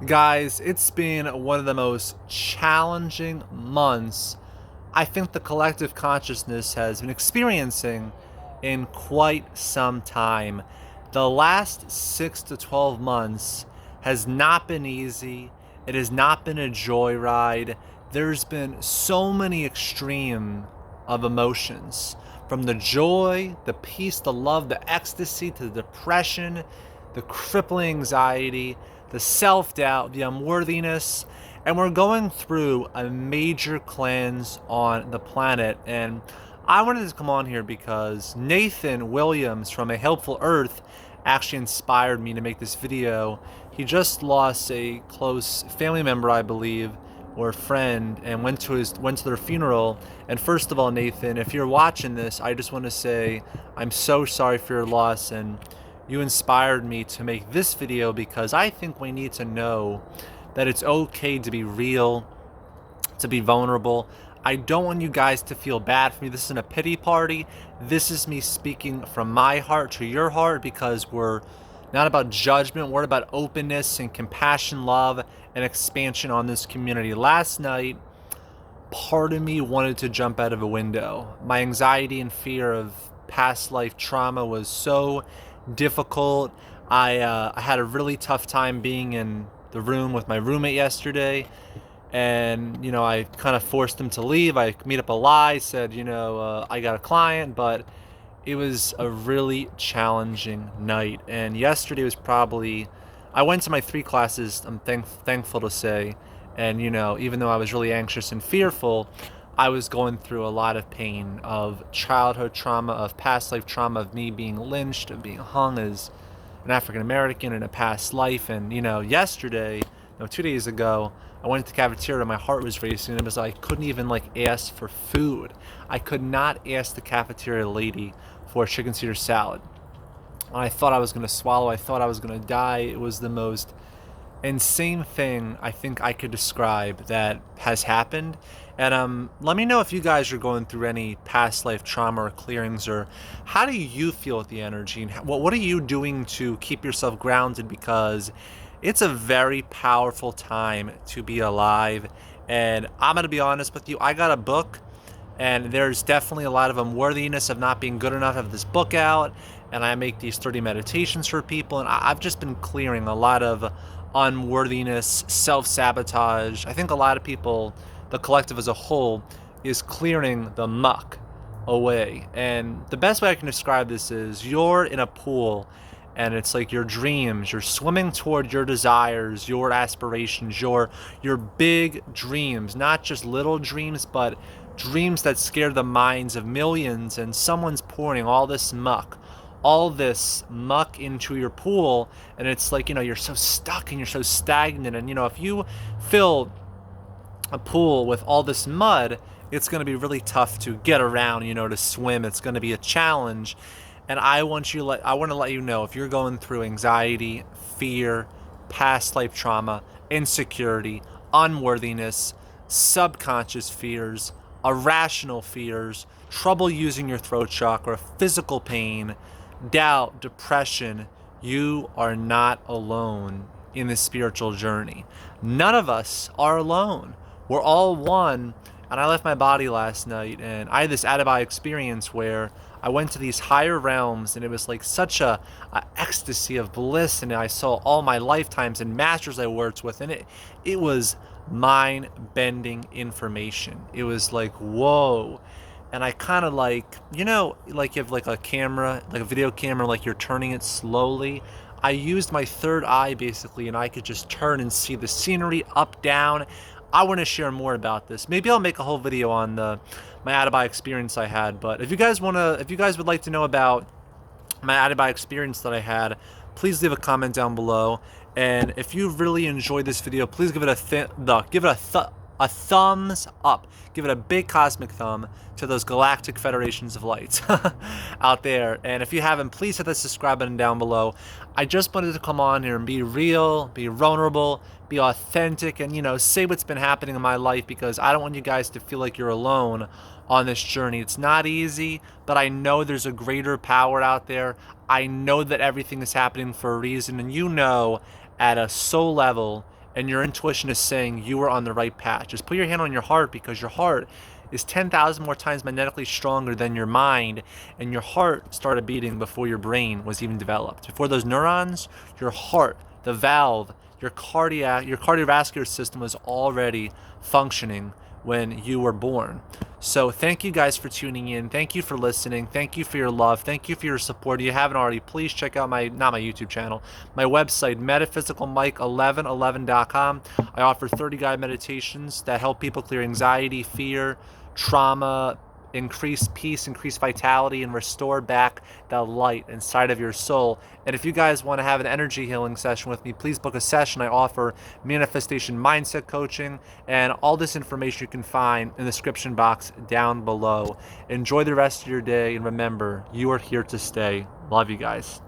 Guys, it's been one of the most challenging months I think the collective consciousness has been experiencing in quite some time. The last 6 to 12 months has not been easy. It has not been a joyride. There's been so many extreme of emotions, from the joy, the peace, the love, the ecstasy, to the depression, the crippling anxiety, the self-doubt, the unworthiness. And we're going through a major cleanse on the planet. And I wanted to come on here because Nathan Williams from A Helpful Earth actually inspired me to make this video. He just lost a close family member, I believe, or a friend, and went to their funeral. And first of all, Nathan, if you're watching this, I just want to say I'm so sorry for your loss, and you inspired me to make this video because I think we need to know that it's okay to be real, to be vulnerable. I don't want you guys to feel bad for me. This isn't a pity party. This is me speaking from my heart to your heart, because we're not about judgment. We're about openness and compassion, love, and expansion on this community. Last night, part of me wanted to jump out of a window. My anxiety and fear of past life trauma was so difficult. I had a really tough time being in the room with my roommate yesterday, and I kind of forced him to leave. I made up a lie, said I got a client, but it was a really challenging night. And yesterday was probably, I went to my 3 classes, I'm thankful to say, and even though I was really anxious and fearful, I was going through a lot of pain of childhood trauma, of past life trauma, of me being lynched, of being hung as an African American in a past life. And yesterday, 2 days ago, I went to the cafeteria and my heart was racing. It was like I couldn't even ask for food. I could not ask the cafeteria lady for a chicken Caesar salad. I thought I was going to swallow. I thought I was going to die. It was the most insane thing I think I could describe that has happened. And let me know if you guys are going through any past life trauma or clearings, or how do you feel with the energy, and what are you doing to keep yourself grounded, because it's a very powerful time to be alive. And I'm going to be honest with you, I got a book, and there's definitely a lot of unworthiness of not being good enough. I have this book out, and I make these 30 meditations for people, and I've just been clearing a lot of unworthiness, self-sabotage. I think a lot of people, the collective as a whole, is clearing the muck away. And the best way I can describe this is you're in a pool, and it's like your dreams, you're swimming toward your desires, your aspirations, your big dreams, not just little dreams, but dreams that scare the minds of millions. And someone's pouring all this muck into your pool, and it's like you're so stuck and you're so stagnant. And if you fill a pool with all this mud, it's going to be really tough to get around, to swim. It's going to be a challenge. And I want to let you know, if you're going through anxiety, fear, past life trauma, insecurity, unworthiness, subconscious fears, irrational fears, trouble using your throat chakra, physical pain, doubt, depression, you are not alone in this spiritual journey. None of us are alone. We're all one. And I left my body last night, and I had this out-of-body experience where I went to these higher realms, and it was like such a ecstasy of bliss, and I saw all my lifetimes and masters I worked with, and it was mind-bending information. It was like, whoa. And I kind of you have a camera, like a video camera, like you're turning it slowly. I used my third eye basically, and I could just turn and see the scenery up, down. I want to share more about this. Maybe I'll make a whole video on my out-of-body experience I had. But if you guys would like to know about my out-of-body experience that I had, please leave a comment down below. And if you really enjoyed this video, please give it a thumbs up. Give it a big cosmic thumb to those galactic federations of lights out there. And if you haven't, please hit the subscribe button down below. I just wanted to come on here and be real, be vulnerable, be authentic, and say what's been happening in my life, because I don't want you guys to feel like you're alone on this journey. It's not easy, but I know there's a greater power out there. I know that everything is happening for a reason, and at a soul level, and your intuition is saying you are on the right path. Just put your hand on your heart, because your heart is 10,000 more times magnetically stronger than your mind, and your heart started beating before your brain was even developed. Before those neurons, your heart, the valve, your cardiovascular system was already functioning when you were born. So thank you guys for tuning in. Thank you for listening. Thank you for your love. Thank you for your support. If you haven't already, please check out not my YouTube channel, my website, metaphysicalmike1111.com. I offer 30 guided meditations that help people clear anxiety, fear, trauma, increase peace, increase vitality, and restore back the light inside of your soul. And if you guys want to have an energy healing session with me, please book a session. I offer manifestation mindset coaching, and all this information you can find in the description box down below. Enjoy the rest of your day, and remember, you are here to stay. Love you guys.